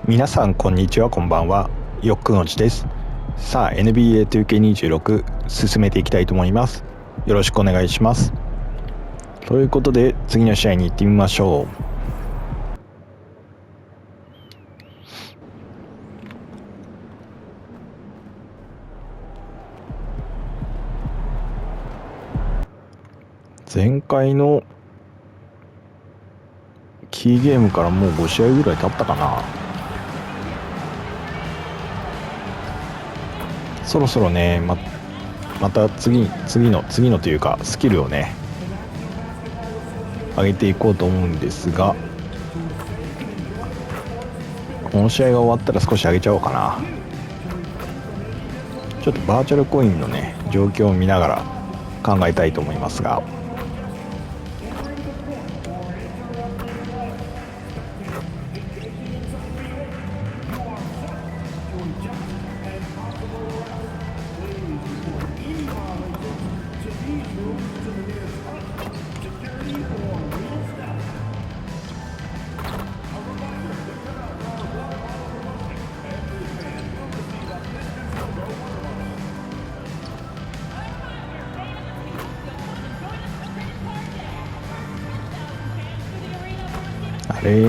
皆さんこんにちは、こんばんは。よっくのちです。さあ NBA 2K26 進めていきたいと思います。よろしくお願いします。ということで次の試合に行ってみましょう。前回のキーゲームからもう5試合ぐらい経ったかな。そろそろね、また次のというかスキルをね上げていこうと思うんですが、この試合が終わったら少し上げちゃおうかな。ちょっとバーチャルコインのね状況を見ながら考えたいと思いますが、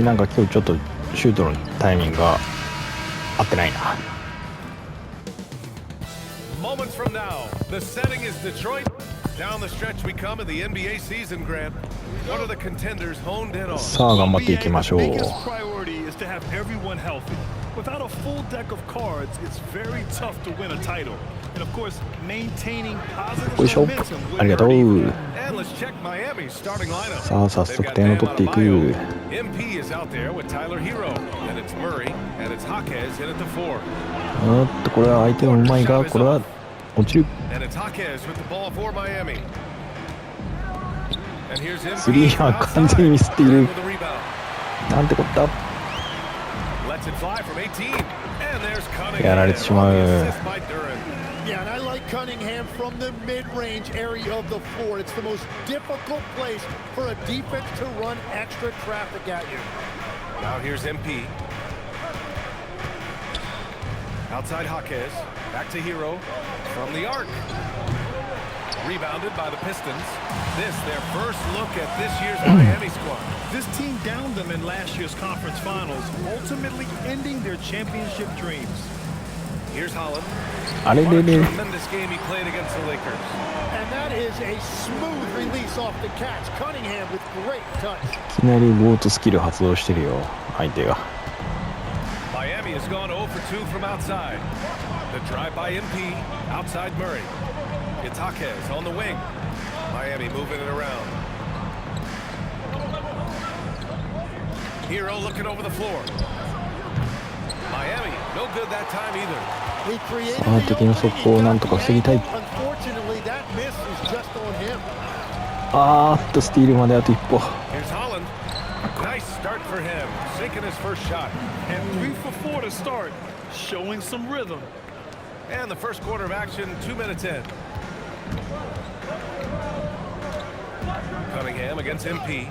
なんか今日ちょっとシュートのタイミングが合ってないな。さあ頑張っていきましょう。よいしょ、ありがとう。さあ早速点を取っていく。これは相手のうまいが、これは落ちる。スリーは完全にミスっている。なんてこった。やられてしまう。Yeah, and I like Cunningham from the mid-range area of the floor. It's the most difficult place for a defense to run extra traffic at you. Now here's MP. Outside Jaquez. Back to Hero. From the arc. Rebounded by the Pistons. This, their first look at this year's Miami squad. This team downed them in last year's conference finals, ultimately ending their championship dreams. Here's Holland. What a tremendous game he played against the Lakers. And that is a smooth release off the catch. Cunningham with great touch. いきなりボートスキル発動してるよ、相手が。Miami has gone 0 for 2 from outside. The drive by MP. Outside Murray. It's Jaquez on the wing. Miami moving it around. Hero looking over the floor. Miami, no good that time either. 敵の速攻をなんとか防ぎたい。スティールまであと一歩。Here's Holland. Nice start for him. Sinking his first shot. And 3 for 4 to start, showing some rhythm. And the first quarter of action, 2 minutes in. Cunningham against MP.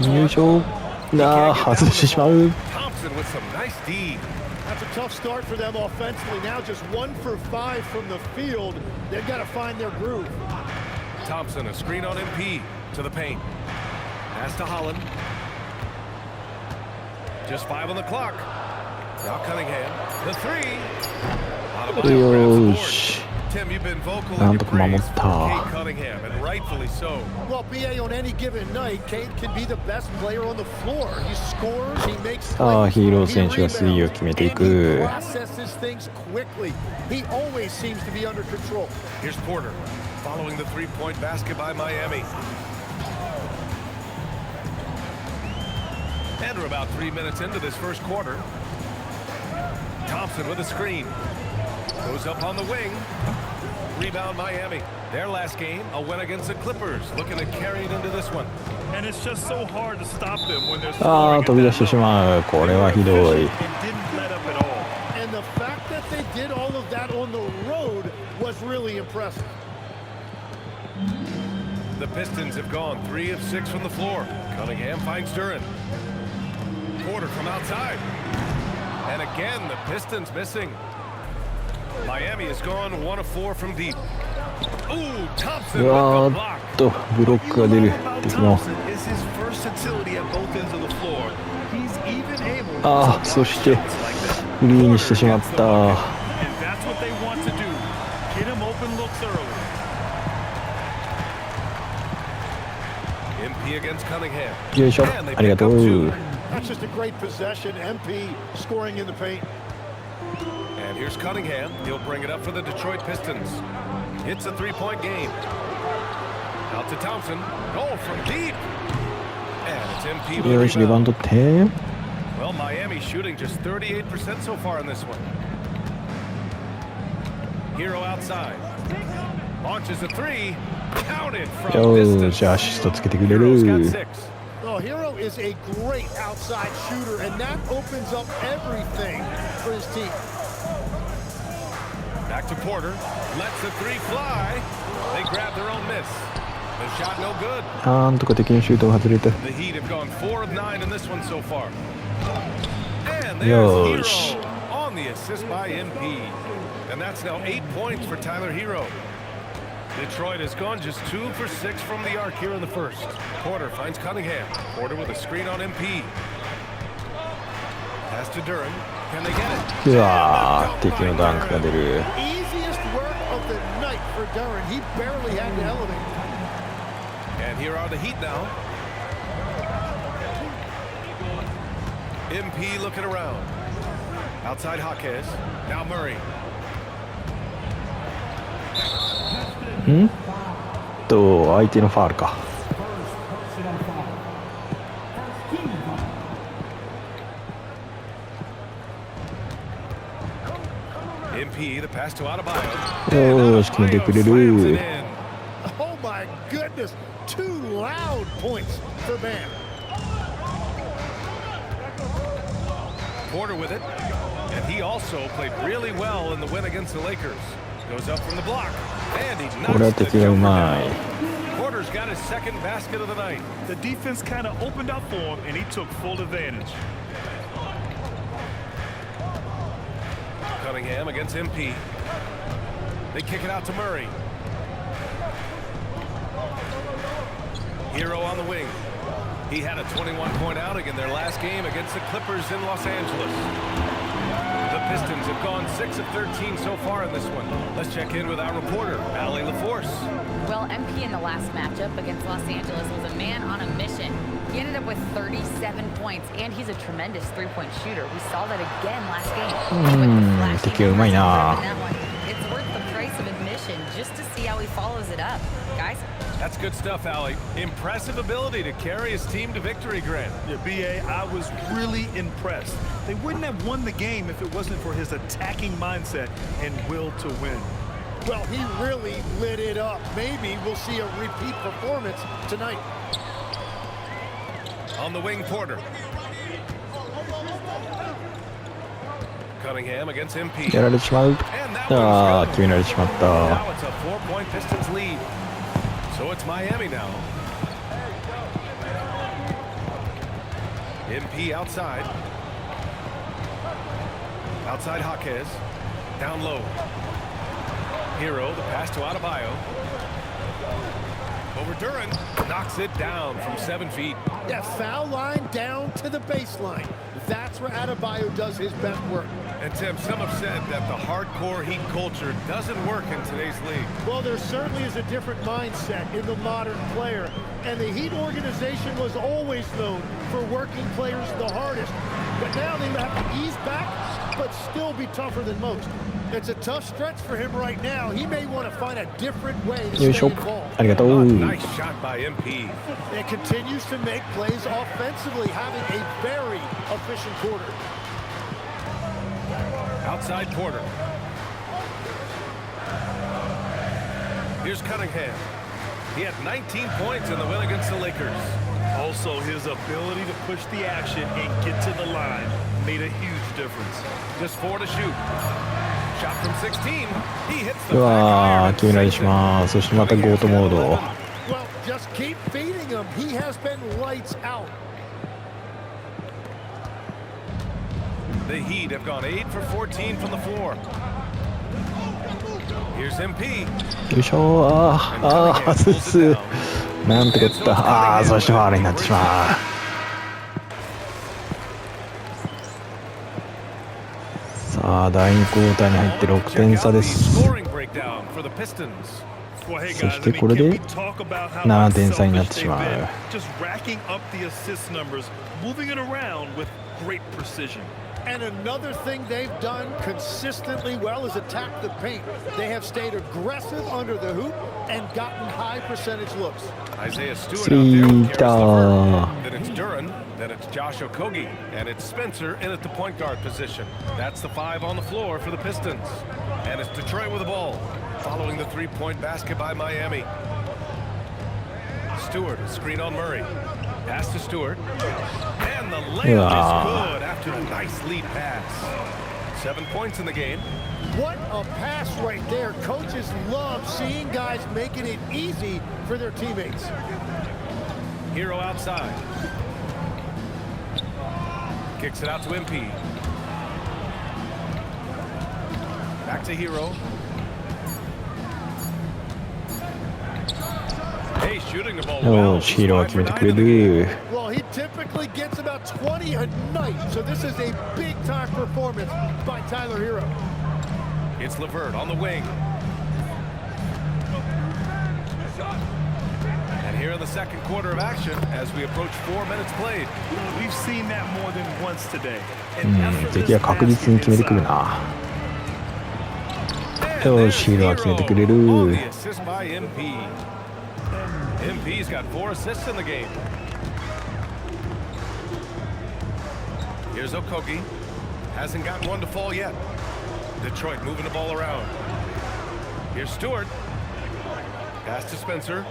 優勝が外してしまう。Thompson with some nice D. That's a tough start for them offensively. Now just 1 for 5 from the field. They've got to find their groove. Thompson, a screen on MP to the paint. Pass to Holland. Just 5 on the clock. Now Cunningham. The three. よし。Tim, you've been vocal な in ん your とか守っ praise た。 for Cade Cunningham, and rightfully so. Well, BA on any given night, Cade can be the best player on the floor. He scores, he makes さあヒーロー選手がスリーを決めていく。 processes things quickly. He always seems to be under control. Here's Porter following the three-point basket by Miami. And we're about 3 minutes into this first quarter. Thompson with a screen. Goes up on the wing. Rebound Miami. Their last game, a win against the Clippers. Looking to carry it into this one. And it's just so hard to stop them when they're 飛び出してしまう。これはひどい。 and didn't let up at all. And the fact that they did all of that on the road was really impressive. The Pistons have gone 3 of 6 from the floor. Cunningham finds Duran. Porter from outside. And again, the Pistons missing. Miami has gone 1 of 4 from deep. Ooh, Thompson うわ with the ー block. っとブロックが出る敵の。ああ、そしてフリーにしてしまった。MP against Cunningham. よいしょ、ありがとう。 That's just a great possession. MP scoring in the paint. And here's Cunningham. He'll bring it up for the Detroit Pistons. It's a 3-point game. Out to Thompson. Goal from deep. And it's MP with よし、リ the バウンド rebound. 取って。 Well, Miami shooting just 38% so far in this one. Hero outside. Launches a 3. Counted from よ distance. し、アシストつけてくれ Hero's got る。 6. Well, Hero is a great outside shooter, and that opens up everything for his team. Back to Porter. Lets the 3 fly. They grab their own miss. The shot no good. なんとか敵のシュートが外れた。 The Heat have gone 4 of 9 in this one so far. And there's Hero Yosh. on the assist by MP. And that's now 8 points for Tyler Hero. Detroit has gone just 2 for 6 from the arc here in the first. Porter finds Cunningham. Porter with a screen on MP. Pass to Duran. Can they get it? うわー、敵のダンクが出る。 Easiest work of the night for Duran. He barely had to elevate. And here are the Heat now. MP looking around. Outside Jaquez. Now Murray. 相手のファールか。 MP, the pass to Adebayo. よーし、決めてくれ Slams it る。 in. Oh my goodness. 2 loud points for Bam. Porter with it. And he also played really well in the win against the Lakers. Goes up from the block. And he これは knocks the 敵がう jumper まい。 down. Porter's got his second basket of the night. The defense kind of opened up for him, and he took full advantage. Cunningham against MP. They kick it out to Murray. Hero on the wing. He had a 21-point outing in their last game against the Clippers in Los Angeles. The Pistons have gone 6 of 13 so far in this one. Let's check in with our reporter, Allie LaForce. Well, MP in the last matchup against Los Angeles was a man on a mission. He ended up with 37 points, and he's a tremendous three-point shooter. We saw that again last game. 敵がうまいな。 It's worth the price of admission just to see how he follows it up. Guys? That's good stuff, Allie. Impressive ability to carry his team to victory, Grant. Yeah, B.A., I was really impressed. They wouldn't have won the game if it wasn't for his attacking mindset and will to win. Well, he really lit it up. Maybe we'll see a repeat performance tonight. On the wing, Porter. Cunningham against MP. やられてしまう。 And that ああ、 one's 決められてしまっ good. た。 Now it's a 4-point Pistons lead. So it's Miami now. MP outside. Outside Jaquez. Down low. Hero, the pass to Adebayo. Over Duran. Knocks it down from 7 feet. Yeah, foul line down to the baseline. That's where Adebayo does his best work. And Tim, some have said that the hardcore Heat culture doesn't work in today's league. Well, there certainly is a different mindset in the modern player. And the Heat organization was always known for working players the hardest. But now they have to ease back, but still be tougher than most. It's a tough stretch for him right now. He may want to find a different way to よいし stay ょ。 involved. ありがと Oh, う。 nice shot by MP. And continues to make plays offensively, having a very efficient quarter. Outside Porter. Here's Cunningham. He had 19 points in the win against the Lakers. Also, his ability to push the action and get to the line made a huge difference. Just 4 to shoot. Shot from 16. He hits う the わー、 back 決められてしまう。そしてまたゴートモード。 Well, just keep feeding him. He has been lights out. The Heat have gone 8 for 14 from the floor. Here's MP. よいしょ。外す。なんてこった。そしてファウルになってしまう。さあ第2クォーターに入って6点差です。そしてこれで7点差になってしまう。And another thing they've done consistently well is attack the paint. They have stayed aggressive under the hoop and gotten high percentage looks. Isaiah Stewart out there carries the vert. Then it's Duran, then it's Josh Okogie, and it's Spencer in at the point guard position. That's the 5 on the floor for the Pistons. And it's Detroit with the ball, following the three-point basket by Miami. Stewart, a screen on Murray. Pass to Stewart. And the layup is good after a nice lead pass. 7 points in the game. What a pass right there. Coaches love seeing guys making it easy for their teammates. Hero outside. Kicks it out to MP. Back to Hero. Hey, shooting the ball well. ヒーローが決めてくれる。Well, he typically gets about 20 a night, so this is a big-time performance by Tyler Hero. It's LeVert on the wing. And here in the second quarter of action, as we approach 4 minutes played. We've seen that more than once today. 敵は確実に決めてくるな。よし、ヒーローが決めてくれる。MP's got 4 assists in the game. Here's Okogie. Hasn't gotten one to fall yet. Detroit moving the ball around. Here's Stewart. Pass to Spencer.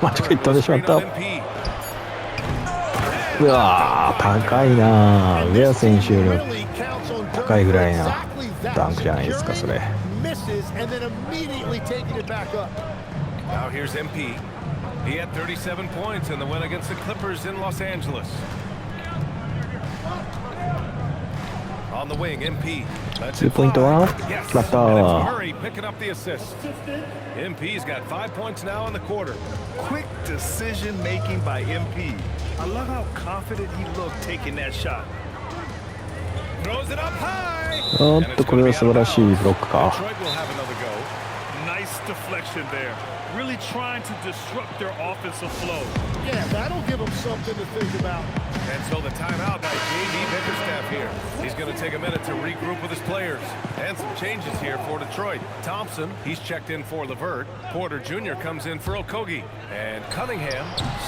間違えたでしまった。うわー、高いな。上谷選手より高いぐらいなダンクじゃないですか、それ。Now here's MP. He had 37 points in the win against the Clippers in Los Angeles. On the wing, MP. 2ポイントはフラッター。Murray picking up the assist. MP's got 5 points now in the quarter. Quick decision making by MP. I love how confident he looked taking that shot. Throws it up high. おっと、これは素晴らしいブロックか。 Detroit will have another go. Nice deflection there. Really trying to disrupt their offensive flow. Yeah, that'll give them something to think about. And so the timeout by J.D. Bickerstaff here. He's going to take a minute to regroup with his players. And some changes here for Detroit. Thompson, he's checked in for LeVert. Porter Jr. comes in for Okogie. And Cunningham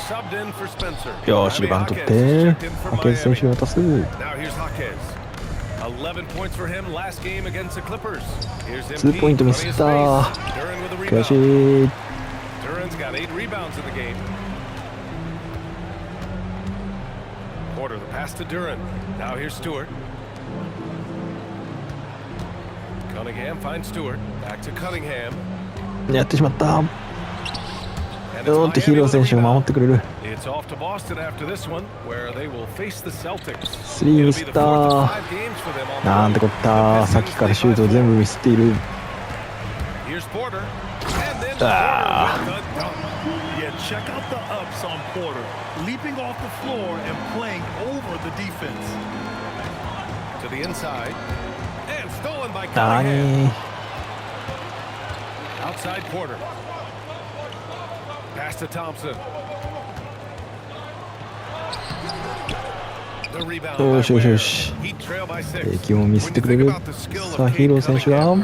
subbed in for Spencer. よし、リバウンド取って、ハケン選手に渡す。 Now here's Jaquez. 11 points for him last game against the Clippers. Here's MP. 2ポイントミスった。 Duran with a 悔し rebound. い。 Duran's got 8 rebounds in the game. Porter, the pass to Duran. Now here's Stewart. Cunningham finds Stewart. Back to Cunningham. やってしまった。 And おっと、ヒーロー選手が守ってくれる。 It's off to Boston after this one, where they will face the Celtics. 3ミスった。なんてこった。さっきからシュートを全部ミスっている。 Here's Porter. Yeah, check out the ups on Porter. Leaping off the floor and playing over the defense. To the inside. And stolen by Cunningham. Outside Porter. Pass to Thompson. The rebound. よしよしよし。 Heat trail by 6. 敵も見せてくれる。さあ、ヒーロー選手が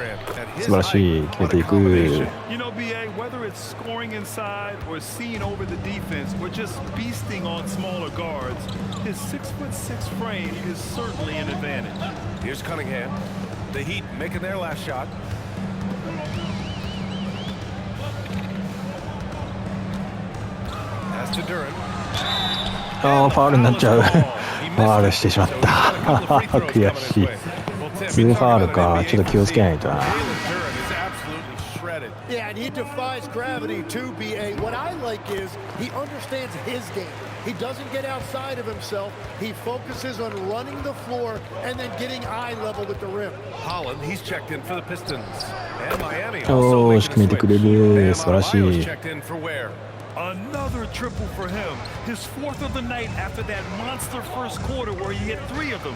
素晴らしい決めていく。 You know, BA, whether it's scoring inside or seeing over the defense or just beasting on smaller guards, his 6'6" frame is certainly an advantage. Here's Cunningham. The Heat making their last shot. Pass to Duran. ああ、ファウルになっちゃう。ファウルしてしまった。悔しい。2ファウルか。ちょっと気をつけないとな。 Yeah, and he defies gravity too, BA. What I like is he understands his game. He doesn't get outside of himself. He focuses on running the floor and then getting eye level with the rim. Holland, he's checked in for the Pistons. And Miami お also ー、仕組めてくれる。素晴らし Bam い。 Adebayo's checked in for Ware. Another triple for him. His 4th of the night after that monster first quarter where he hit 3 of them.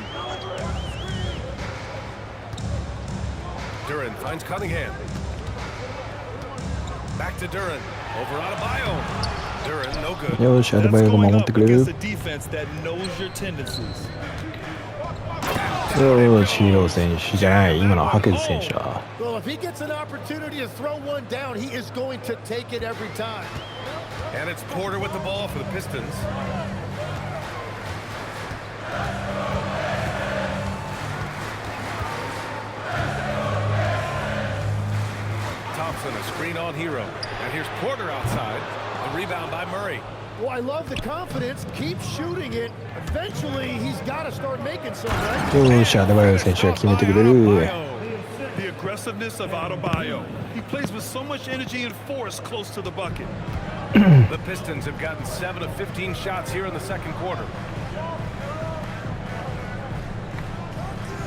Duran finds Cunningham. Back to Duran. Over Adebayo. Duran, no good. よし、アデ That's バイオが going 守っ up てくれる。 against a defense that knows your tendencies. よし、ヒーロー選手じゃない。今のはハケズ選手だ。 Well, if he gets an opportunity to throw one down, he is going to take it every time. And it's Porter with the ball for the Pistons. Thompson, a screen on Hero. And here's Porter outside. A rebound by Murray. Well, I love the confidence. Keep shooting it. Eventually, he's got to start making some, right? よし、アデバイオ選手が決めてくれる。 The aggressiveness of Adebayo. He plays with so much energy and force close to the bucket. The Pistons have gotten 7 of 15 shots here in the second quarter.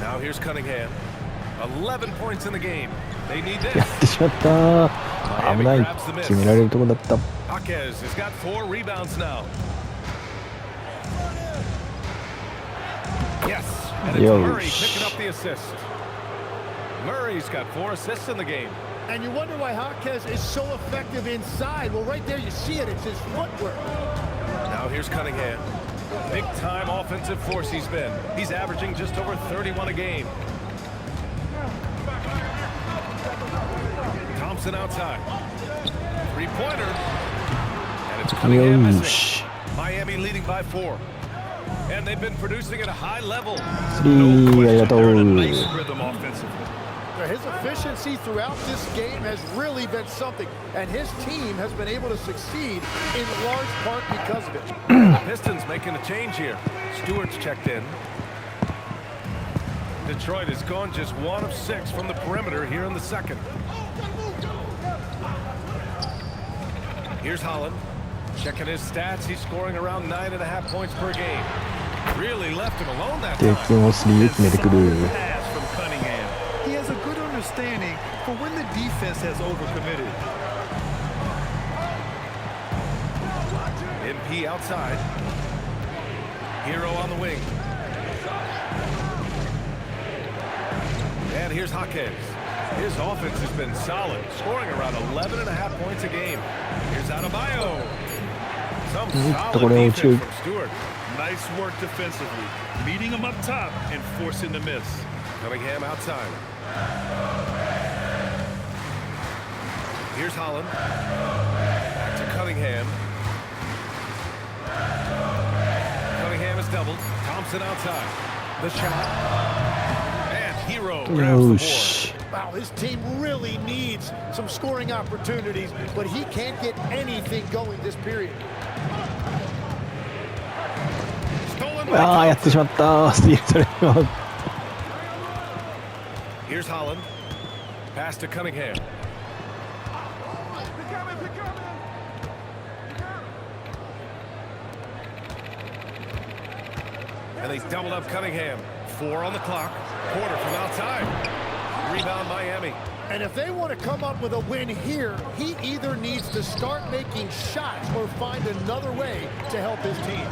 Now here's Cunningham. 11 points in the game. They need や this. ってしまった。危ない。決められるとこだった。 Jaquez has got 4 rebounds now. Yes, and it's Murray picking up the assist. Murray's got 4 assists in the game. And you wonder why Jaquez is so effective inside. Well, right there you see it. It's his footwork. Now here's Cunningham. Big-time offensive force he's been. He's averaging just over 31 a game. Thompson outside. Three-pointer. And it's Cunningham missing. Miami leading by 4. And they've been producing at a high level. スリー、ありがと They're in a う。 nice rhythm offensively. His efficiency throughout this game has really been something, and his team has been able to succeed in large part because of it. The Pistons making a change here. Stewart's checked in. Detroit has gone just 1 of 6 from the perimeter here in the second. Here's Holland. Checking his stats. He's scoring around 9.5 points per game. Really left him alone that で、 time. このスリー決めてくる。 Pass from Cunningham. He has a good understanding for when the defense has overcommitted. MP outside. Hero on the wing. And here's Jaquez. His offense has been solid, scoring around 11.5 points a game. Here's Adebayo. Some solid defense from Stewart. Nice work defensively, meeting him up top and forcing the miss. Cunningham outside. Here's Holland. Back to Cunningham. Cunningham is doubled. Thompson outside. The shot. And Hero grabs the よ board. し。 Wow, his team really needs some scoring opportunities, but he can't get anything going this period. Stolen by ああ、やってしまった。スティールされてます。 Here's Holland. Pass to Cunningham. And they doubled up Cunningham. 4 on the clock. Porter from outside. Rebound Miami. And if they want to come up with a win here, he either needs to start making shots or find another way to help his team.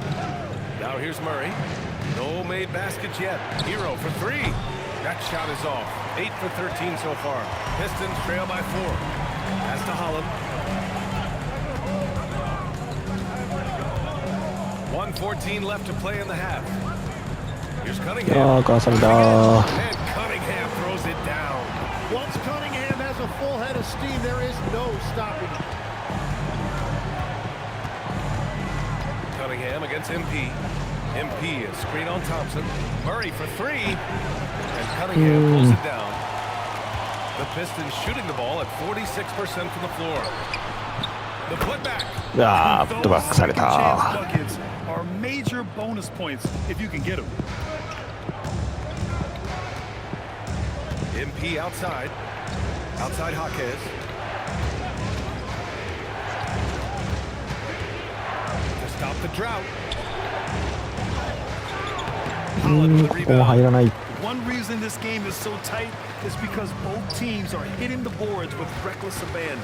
Now here's Murray. No made baskets yet. Hero for 3. That shot is off. 8 for 13 so far. Pistons trail by 4. Pass to Holland. 1:14 left to play in the half. Here's あ Cunningham. あ、かわされた。 And Cunningham throws it down. Once Cunningham has a full head of steam, there is no stopping him. Cunningham against MP. MP is screen on Thompson. Murray for 3. And Cunningham pulls it down. The Pistons shooting the ball at 46% from the floor. The putback. うわあ、フットバックされ Chance た。 buckets are major bonus points if you can get them. MP outside. Outside Jaquez. To stop the drought. ここも入らない。 One reason this game is so tight is because both teams are hitting the boards with reckless abandon.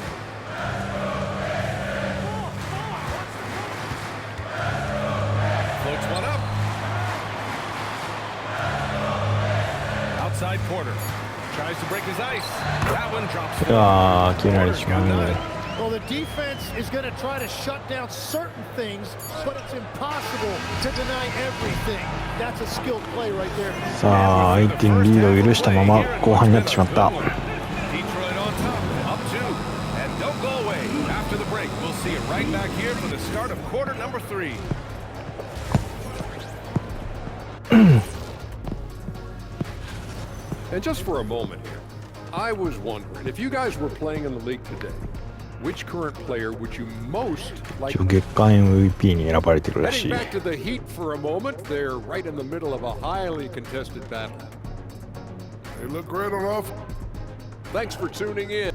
Floats one up. Outside Porter. Tries to break his ice. That one drops. 決められてしまう。 Well, the defense is going to try to shut down certain things, but it's impossible to deny everything. That's a skilled play right there. さあ1点リードを許したまま後半になってしまった。 Detroit on top, up 2. And don't go away. After the break, we'll see it right back here for the start of quarter number 3. And just for a moment here, I was wondering if you guys were playing in the league today, which current player would you most like? 月間 MVP に選ばれてるらし Heading い。 back to the Heat for a moment, they're right in the middle of a highly contested battle. They look great on offense. Thanks for tuning in.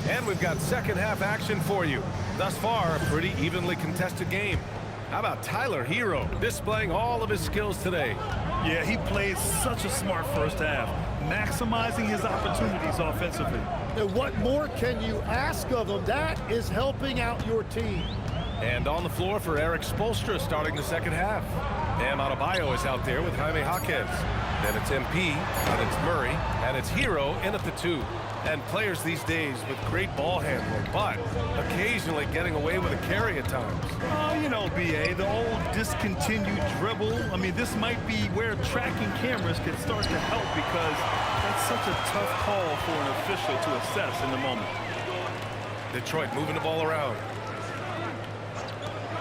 And we've got second half action for you. Thus far, a pretty evenly contested game. How about Tyler Hero displaying all of his skills today? Yeah, he played such a smart first half, maximizing his opportunities offensively. And what more can you ask of him? That is helping out your team. And on the floor for Eric Spoelstra starting the second half. Bam Adebayo is out there with Jaime Jaquez. Then it's MP, and it's Murray, and it's Hero in at the 2. And players these days with great ball handling, but occasionally getting away with a carry at times. Oh, you know, BA, the old discontinued dribble. I mean, this might be where tracking cameras can start to help because that's such a tough call for an official to assess in the moment. Detroit moving the ball around.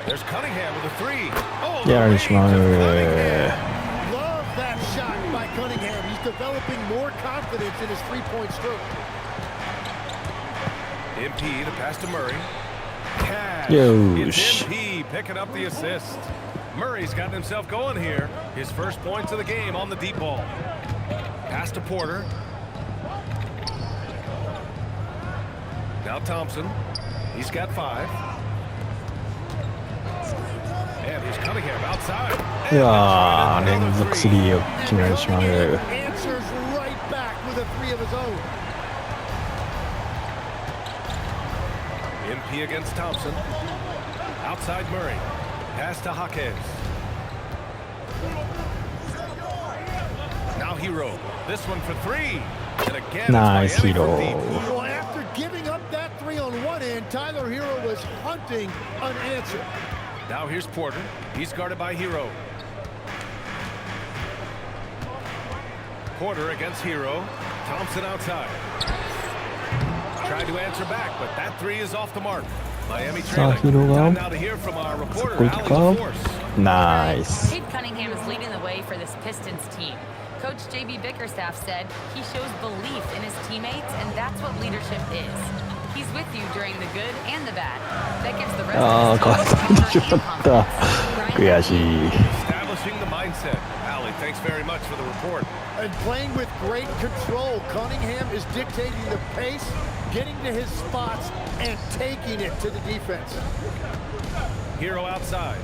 There's Cunningham with a 3. Oh, やられてしまう。 Love that shot by Cunningham. He's developing more confidence in his three-point stroke. MP to pass to Murray. Cash. Yosh. It's MP picking up the assist. Murray's gotten himself going here. His first points of the game on the deep ball. Pass to Porter. Now Thompson. He's got 5. And here's Cunningham outside. いやー連続スリーを決められてしまう。 Answers right back with a 3 of his own. MP against Thompson. Outside Murray. Pass to Jaquez. Now Hero. This one for 3. And again, Nice, it's Miami Hero. from deep. Well, after giving up that 3 on one end, Tyler Hero was hunting an answer. Now here's Porter. He's guarded by Hero. Porter against Hero. Thompson outside. Tried to answer back, but that 3 is off the mark. Miami trailing. Heroが Time now to hear from our reporter, ここ行くか Allie LaForce. ナイス。 Cade Cunningham is leading the way for this Pistons team. Coach JB Bickerstaff said he shows belief in his teammates, and that's what leadership is. He's with you during the good and the bad. That gives the rest あ of ー、かわ his さ team れてし comfort ま and った。 confidence. 悔しい。 Establishing the mindset. Allie, thanks very much for the report. And playing with great control, Cunningham is dictating the pace, getting to his spots, and taking it to the defense. Hero outside.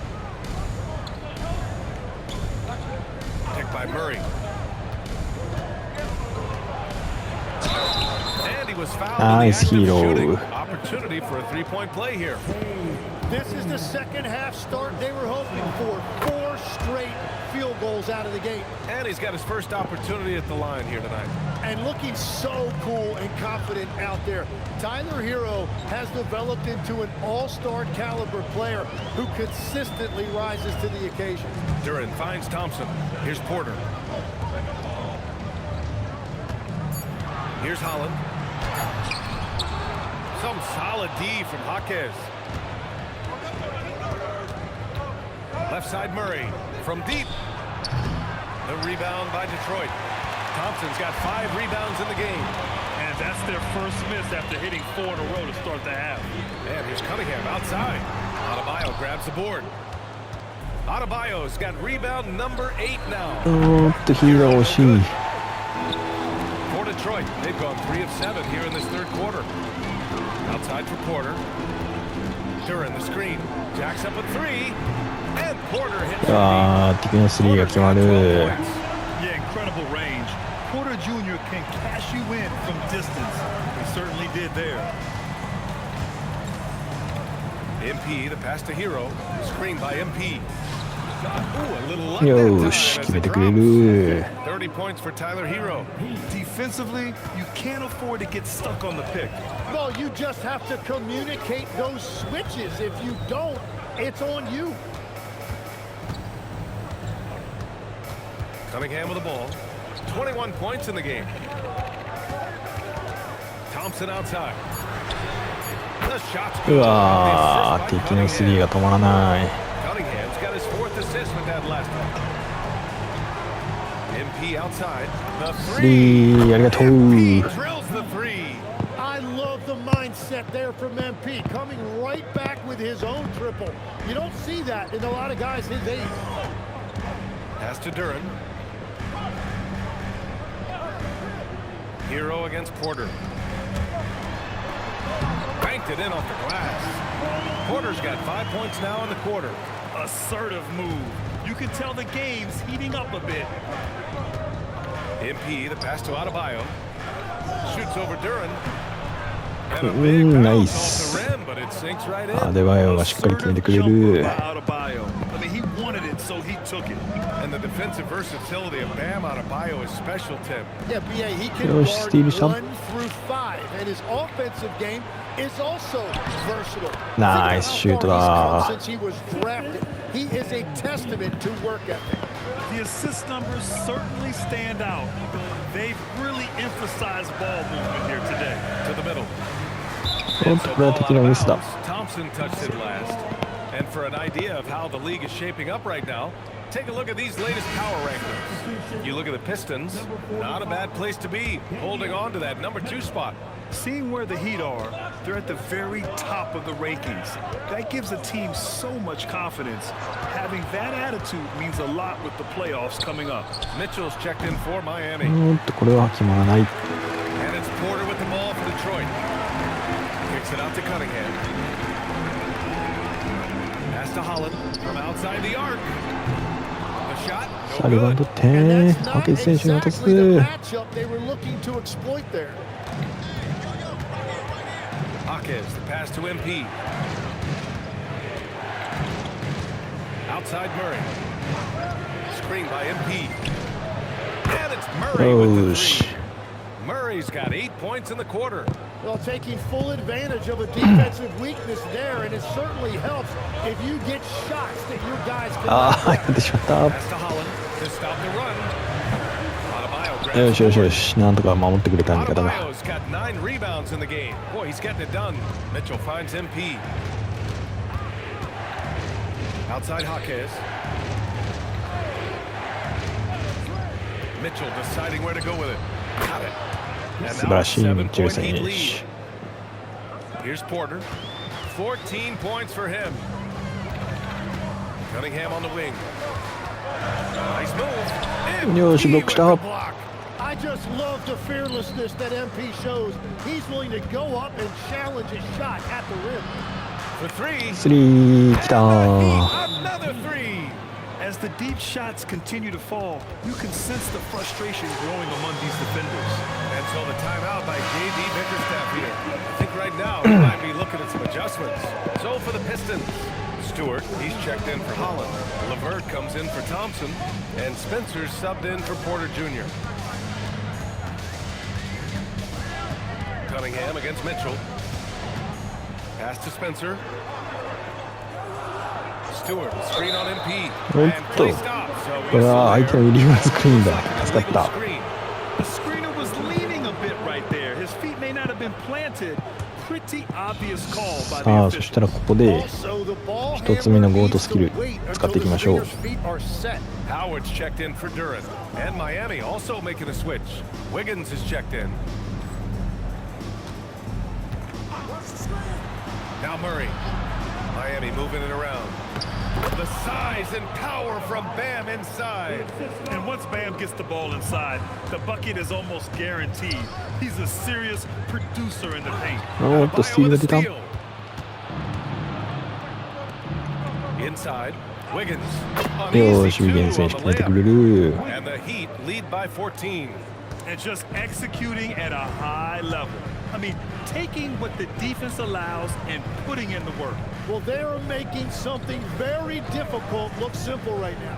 Picked by Murray. And he was fouled Nice, in the act of Hero. shooting. Opportunity for a three-point play here. This is the second half start they were hoping for. 4 straight field goals out of the gate. And he's got his first opportunity at the line here tonight. And looking so cool and confident out there. Tyler Hero has developed into an all-star caliber player who consistently rises to the occasion. Duran finds Thompson. Here's Porter. Here's Holland. Some solid D from Jaquez. Left side Murray from deep. The rebound by Detroit. Thompson's got 5 rebounds in the game. And that's their first miss after hitting 4 in a row to start the half. And here's Cunningham outside. Adebayo grabs the board. Adebayo's got rebound number 8 now. ヒーロー惜しい。Detroit. They've gone 3 of 7 here in this third quarter. Outside for Porter. Duran the screen. Jacks up a 3. And Porter hits 敵のスリーが決まる。 Yeah, incredible range. Porter Jr. can cash you in from distance. He certainly did there. MP, the pass to Hero. Screen by MP. Ooh, a little luck that よ time し as 決め it てくれ drops. る。 30 points for Tyler Hero. Defensively, you can't afford to get stuck on the pick. Well, you just have to communicate those switches. If you don't, it's on you. Cunningham with the ball. 21 points in the game. Thompson outside. The shot's うわー敵のスリーが止まらない。 Cunningham's got his 4th assist with that last one. MP outside. The スリ 3. ーありがとう。 MP drills the 3. I love the mindset there from MP, coming right back with his own triple. You don't see that in a lot of guys his age. Pass to Duran. Hero against Porter. Banked it in off the glass. Porter's got 5 points now in the quarter. Assertive move. You can tell the game's heating up a bit. MP, the pass to Adebayo. Shoots over Duran. And a big bounce nice. off the rim, but it sinks right in. アデバヨがしっかり決めてくれ Jumper る。 by Adebayo. I mean, he wanted it, so he took it. And the defensive versatility of Bam Adebayo is special, Tim. Yeah, BA, he can Yo, guard Stevie, some- 1 through 5, and his offensive game is also versatile. Nice Think shoot about how far he's da. come since he was drafted. He is a testament to work ethic. The assist numbers certainly stand out. They've really emphasized ball movement here today. To the middle. おっとこれは敵のミスだ。 Thompson touched it last. And for an idea of how the league is shaping up right now, take a look at these latest power rankings. You look at the Pistons, not a bad place to be, holding on to that number 2 spot. Seeing where the Heat are, they're at the very top of the rankings. That gives a team so much confidence. Having that attitude means a lot with the playoffs coming up. Mitchell's checked in for Miami. おっとこれは決まらない。 And it's Porter with the ball for Detroit. Kicks it out to Cunningham. Pass to Holland from outside the arc. The shot, さあ no リバウン good. ドって And that's ハ not ケ選手に渡す。 exactly the matchup they were looking to exploit there. Hawkins, the pass to MP. Outside Murray. Screen by MP. And it's Murray with the よし 3. Murray's got 8 points in the quarter. Well, taking full advantage of a defensive weakness there, and it certainly helps if you get shots that your guys can ああやってしまった。 Pass to Holland to stop the run. Adebayo grabs よしよし the よ board. しなんとか守ってくれた味方だ。 Adebayo's got 9 rebounds in the game. Boy, he's getting it done. Mitchell finds MP. Outside Hawkins. Mitchell deciding where to go with it. Got it. And 素晴 now ら a しいミッチェル 7-point 選 Heat 手。 lead. Here's Porter. 14 points for him. Cunningham on the wing. Nice move. よしブロックした with the block. I just love the fearlessness that MP shows. He's willing to go up and challenge a shot at the rim. For 3. スリーきた Another 3. As the deep shots continue to fall, you can sense the frustration growing among these defenders. And so the timeout by J.D. Bickerstaff here. I think right now he might be looking at some adjustments. So for the Pistons, Stewart, he's checked in for Holland. LeVert comes in for Thompson. And Spencer's subbed in for Porter Jr. Cunningham against Mitchell. Pass to Spencer. Stewart, screen on MP. おっ And と play stop. So これは相手のリバースクリーンだ。助か illegal った。 screen. The screener was leaning a bit right there. His feet may not have been planted. Pretty obvious call by さ the あそし official. たらここで Also, the ball 一つ目の handler ゴート needs スキル to wait 使ってい until きま the しょう。 defender's feet are set. Howard's checked in for Duran. And Miami also making a switch. Wiggins is checked in. Now Murray. Miami moving it around. The size and power from Bam inside. And once Bam gets the ball inside, the bucket is almost guaranteed. He's a serious producer in the paint. おっとスティールが出た。 Inside, Wiggins. よし、ウィゲン選手決めてくれる。 And the Heat lead by 14. And just executing at a high level. I mean, taking what the defense allows and putting in the work. Well, they are making something very difficult look simple right now.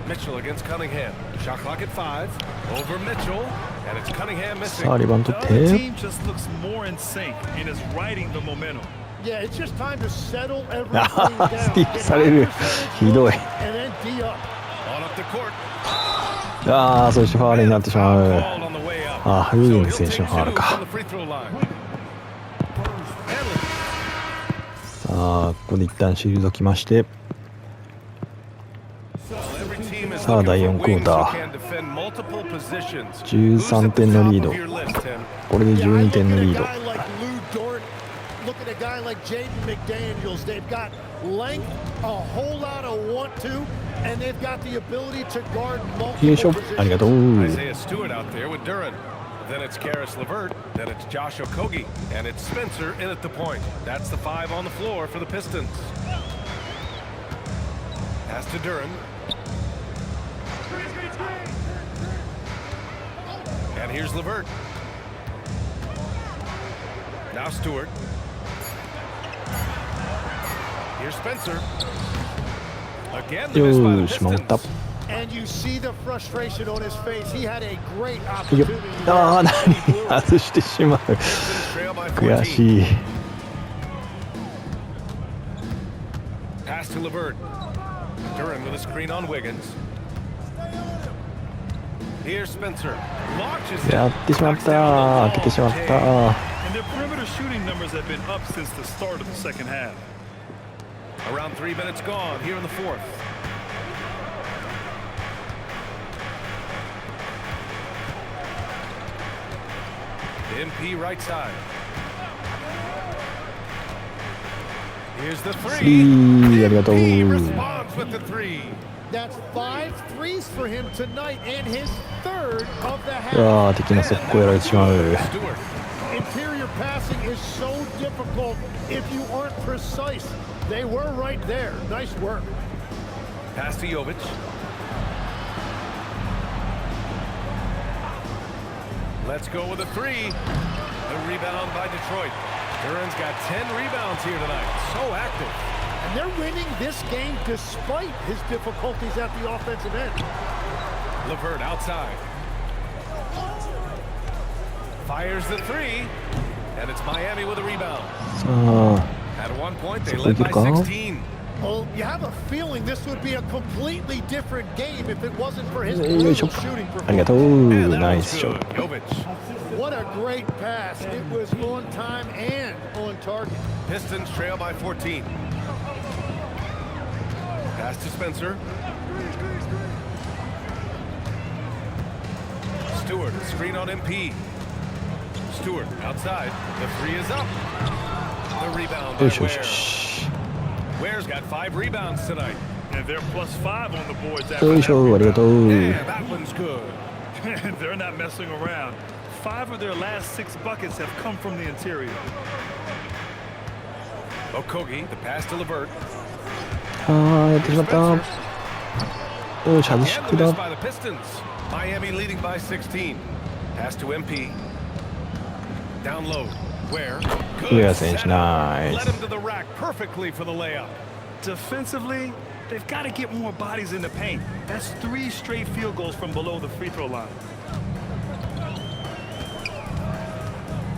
Mitchell against Cunningham. Shot clock at 5. Over Mitchell. And it's Cunningham missing. さあリバウンド The 取 other って team just looks more in sync and is riding the momentum. Yeah, it's just time to settle everything あ down. ースティールされる。ひどい。 And then D up. On up the court. ああ、そしてファウルになってしまう。 Called on the way up. ああ、ウィゲン選手のファウル From か。 the free throw line. さあ、ここで一旦退きまして。 Every team is さあ、第4クォーター。 13点のリード。これで12点のリード。 Look at a guy like Jaden McDaniels. They've got length, a whole lot of want to, and they've got the ability to guard よいしょ multiple ありが positions. とう。 Isaiah Stewart out there with Duran. Then it's Karis LeVert. Then it's Josh Okogie. And it's Spencer in at the point. That's the 5 on the floor for the Pistons. Pass to Duran. And here's LeVert. Now Stewart. Here's Spencer. Again, the miss by the よし、守った。 Pistons. And you see the frustration on his face. He had a great よ opportunity. っ。ああ、何外してしまう。 Trail by 悔 14. しい。 Pass to LeVert. Duran with a screen on Wiggins. Here's Spencer. Launches it. やってしまった。開けてしまった。 And their perimeter shooting numbers have been up since the start of the second half. Around 3 minutes gone here in the fourth. MP right side. Here's the ス three. リー、ありがとう。 He responds with the 3. That's 5 threes for him tonight and his third of the う half. わー、敵の速攻やられてしまう。 Stewart. Interior passing is so difficult if you aren't precise. They were right there. Nice work. Pass to Jovic. Let's go with a 3. The rebound by Detroit. Duran's got 10 rebounds here tonight. So active. And they're winning this game despite his difficulties at the offensive end. LeVert outside. Fires the 3. And it's Miami with a rebound. さあ、 At one point, they そこい led ける by か？ 16. Well, you have a feeling this would be a completely different game if it wasn't for his よいしょ brutal shooting ありがと performance. う。 And ナ that イ was スショッ good. ト。 Jovic. What a great pass. It was on time and on target. Pistons trail by 14. Pass to Spencer. Stewart, screen on MP. Stewart outside. The 3 is up. The rebound by よしよしよ Ware. し。 Ware's got 5 rebounds tonight. And they're +5 on the boards after よい that しょ、ありが rebound. とう。 Yeah, that one's good. They're not messing around. 5 of their last 6 buckets have come from the interior. Okogie, the pass to LeVert. あー、やってしまった。よし、外し Again, く the miss だ。 by the Pistons. Miami leading by 16. Pass to MP. Down low. Where? Ware Good 選手、 setup. ナイ Led ス。 him to the rack perfectly for the layup. Defensively, they've got to get more bodies in the paint. That's 3 straight field goals from below the free throw line.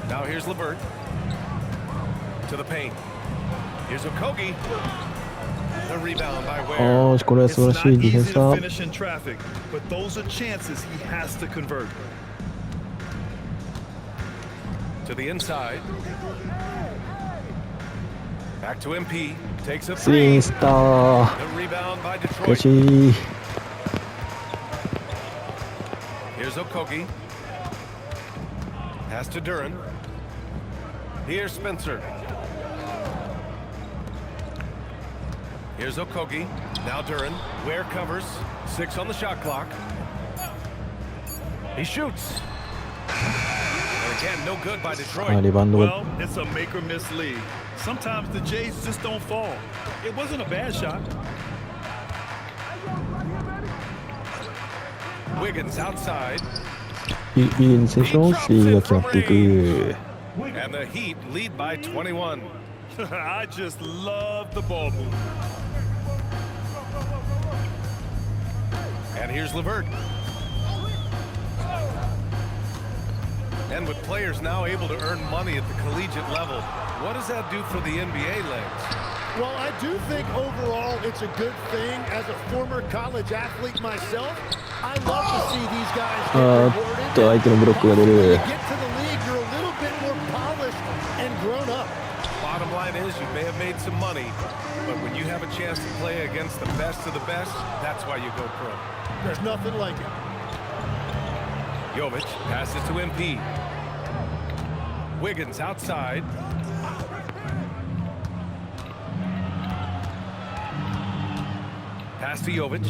Now here's LeVert. To the paint. Here's Okogie. The rebound by あ Ware. ー、これは It's 素晴ら not しいディフェン easy ス to だ。 finish in traffic, but those are chances he has to convert. To the inside. Back to MP. Takes a スリー 3. スター。 The rebound by 悔 Detroit. しい。 Here's Okogie. Pass to Duran. Here's Spencer. Here's Okogie. Now Duran. Ware covers. 6 on the shot clock. He shoots. And again, no good by あ Detroit. リバウンドが Well, it's a make or miss league. Sometimes the Jays just don't fall. It wasn't a bad shot. Wiggins outside. ウィギンズ選手のスリーが決まっていく。 And the Heat lead by 21. I just love the ball move. And here's LeVert. And with players now able to earn money at the collegiate level, what does that do for the NBA legs? Well, I do think overall it's a good thing. As a former college athlete myself, I love to see these guys get rewarded. 相手のブロックが出 When る。 you get to the league, you're a little bit more polished and grown up. Bottom line is you may have made some money, but when you have a chance to play against the best of the best, that's why you go pro. There's nothing like it. Jovic passes to MP. Wiggins outside. Pass to Jovic.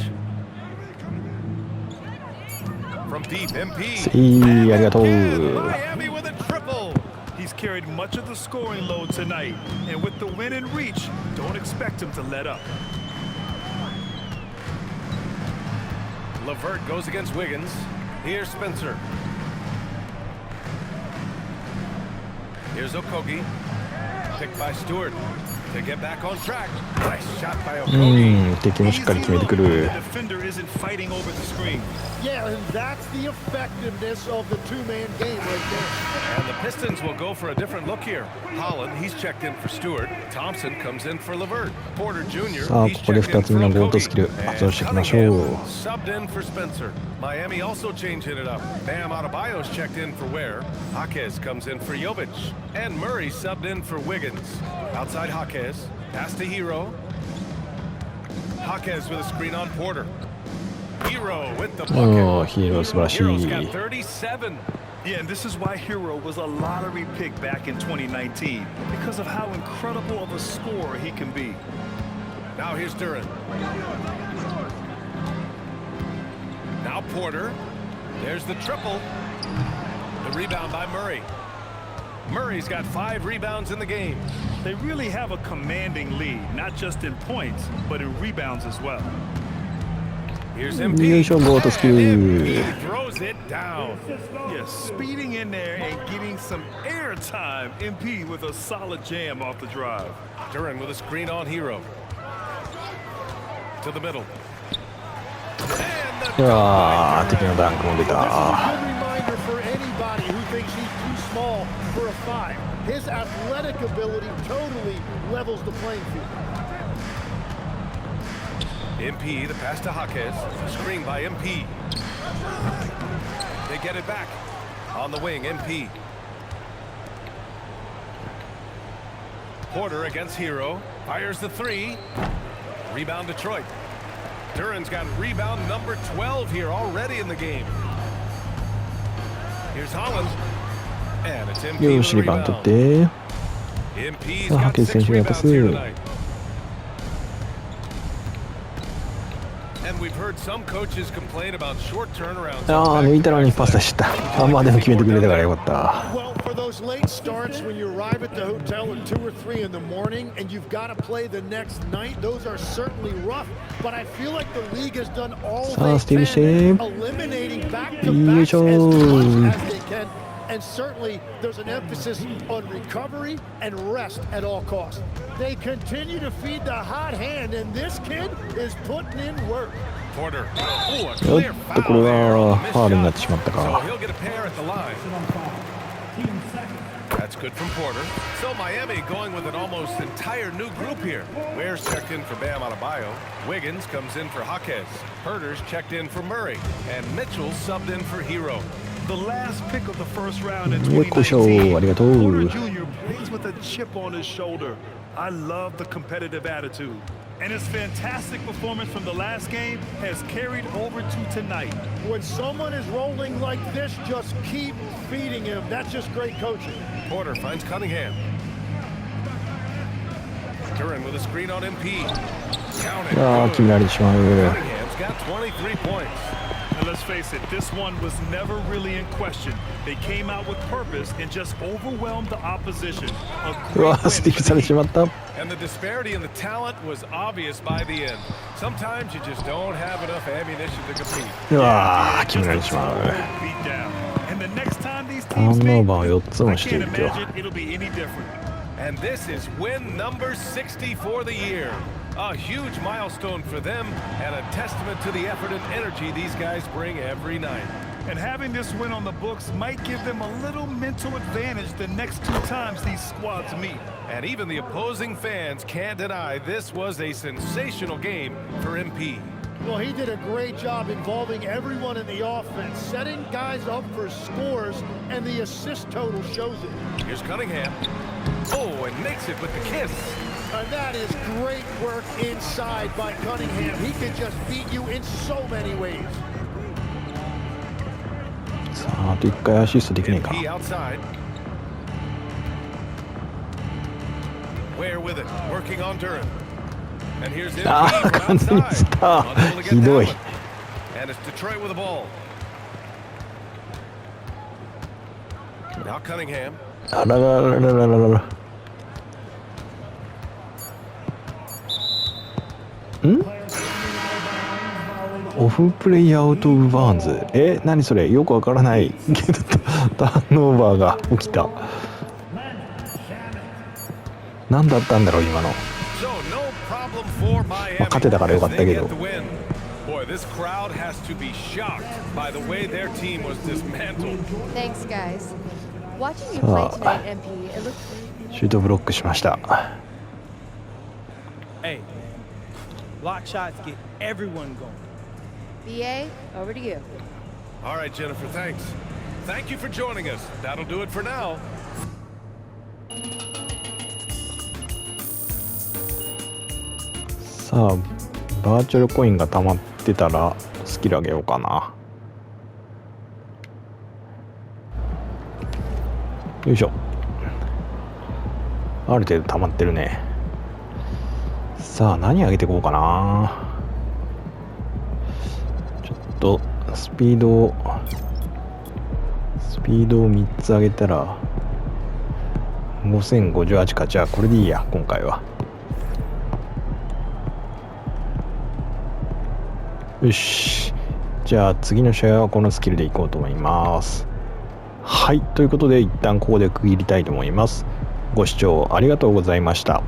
From deep, MP. いい、ありがとう。 Miami with a triple. He's carried much of the scoring load tonight. And with the win in reach, don't expect him to let up. LeVert goes against Wiggins. Here's Spencer. Here's Okogie. Picked by Stewart to get back on track. Nice shot by う Okogie. ん、敵もしっかり決めてくる。 The defender isn't fighting over the screen. Yeah, and that's the effectiveness of the two-man game right there. And the Pistons will go for a different look here. Holland, he's checked in for Stewart. Thompson comes in for LeVert. Porter Jr. さあ、 he's ここで checked in 2つ目の for ゴールドスキル Okogie. 発動していきまし And ょう。 Cunningham subbed in for Spencer. Miami also changing it up. Bam Adebayo's checked in for Ware. Jaquez comes in for Jovic. And Murray subbed in for Wiggins. Outside Jaquez. Pass to Hero. Jaquez with a screen on Porter. Hero with the おー、 bucket. ヒーロー素晴らし Hero's い。 got 37. Yeah, and this is why Hero was a lottery pick back in 2019 because of how incredible of a scorer he can be. Now here's Duran. Now Porter. There's the triple. The rebound by Murray. Murray's got 5 rebounds in the game. They really have a commanding lead, not just in points, but in rebounds as well. Here's よ MP. いしょ、ゴールドスキル。 MP throws it down. Yeah, speeding in there and getting some air time. MP with a solid jam off the drive. Duran with a screen on Hero. To the middle. And いやー、敵のダンクも出 This is た。 a good reminder for anybody who thinks he's too small for a 5. His athletic ability totally levels the playing field. MP, the pass to Jaquez. Screen by MP. They get it back. On the wing, MP. Porter against Hero. Fires the 3. Rebound Detroit. Duran's got rebound number 12 here already in the game. Here's Holland. And it's MP よ with し、 the リバウンド rebound. 取って。 MP's さあ、ハ got ケス選 6手がパ rebounds ス。 here tonight. And we've heard some coaches complain about short turnarounds. ああ、抜いたのにパス出した。あ、まあでも決めてくれたからよかった。 Well, for those late starts when you arrive at the hotel at 2 or 3 in the morning and you've got to play the next night, those are certainly rough. But I feel like the league has done all さあ、 they スティーブ・シ can, ェー eliminating よい back-to-backs しょ as much as they can. And certainly there's an emphasis on recovery and rest at all costs. They continue to feed the hot hand, and this kid is putting in work. Porter. Oh, a おっ clear と、こ foul れ there は on the ファールになっ missed てしまった shot. か。 So he'll get a pair at the line. That's good from Porter. So Miami going with an almost entire new group here. Ware's checked in for Bam Adebayo. Wiggins comes in for Jaquez. Herter's checked in for Murray. And Mitchell subbed in for Hero. The last pick of the first round in よっこいしょ、 2019. ありがとう。 Porter Jr. plays with a chip on his shoulder. I love the competitive attitude. And his fantastic performance from the last game has carried over to tonight. When someone is rolling like this, just keep feeding him. That's just great coaching. Porter finds Cunningham. Duran with a screen on MP. Count it. ああ、決められてしまう。 Cunningham's got 23 points. And let's face it, this one was never really in question. They came out with purpose and just overwhelmed the opposition. A うわ great スティックされてしまった。 And the disparity in the talent was obvious by the end. Sometimes you just don't have enough ammunition to compete. うわ決められてしまう。 beat down. And the next time these ター teams ンオー meet, バーを4つ I もしてい can't ると。 imagine it'll be any different. And this is win number 60 for the year. A huge milestone for them and a testament to the effort and energy these guys bring every night. And having this win on the books might give them a little mental advantage the next two times these squads meet. And even the opposing fans can't deny this was a sensational game for MP. Well, he did a great job involving everyone in the offense, setting guys up for scores, and the assist total shows it. Here's Cunningham. Oh, and makes it with the kiss. And that is great work inside by Cunningham. He can just beat you in so many ways. さあ、あと1回アシストできないか。 MP outside. Ware with it, working on Duran. And here's MP ああ、 from 完全に outside. スタ Unable to ー。 get ひど that い。 one. And it's Detroit with the ball. Now Cunningham. あららららららら。んオフプレイアウトウバーンズ。何それよくわからないけどターンオーバーが起きた。何だったんだろう今の。 So no problem for Miami. 勝てたからよかったけど。 Boy, this crowd has to be shocked by the way their team was dismantled. Thanks, guys. Watching you play tonight, MP, it looked. シュートブロックしました。 Hey, block shots get everyone going. BA, over to you. All right, Jennifer, thanks. Thank you for joining us. That'll do it for now. さあ、バーチャルコインが溜まってたらスキル上げようかな。よいしょ。ある程度溜まってるね。さあ、何上げていこうかな。ちょっとスピードを3つ上げたら5058か。じゃあこれでいいや今回は。よし、じゃあ次の試合はこのスキルでいこうと思います。はい、ということで一旦ここで区切りたいと思います。ご視聴ありがとうございました。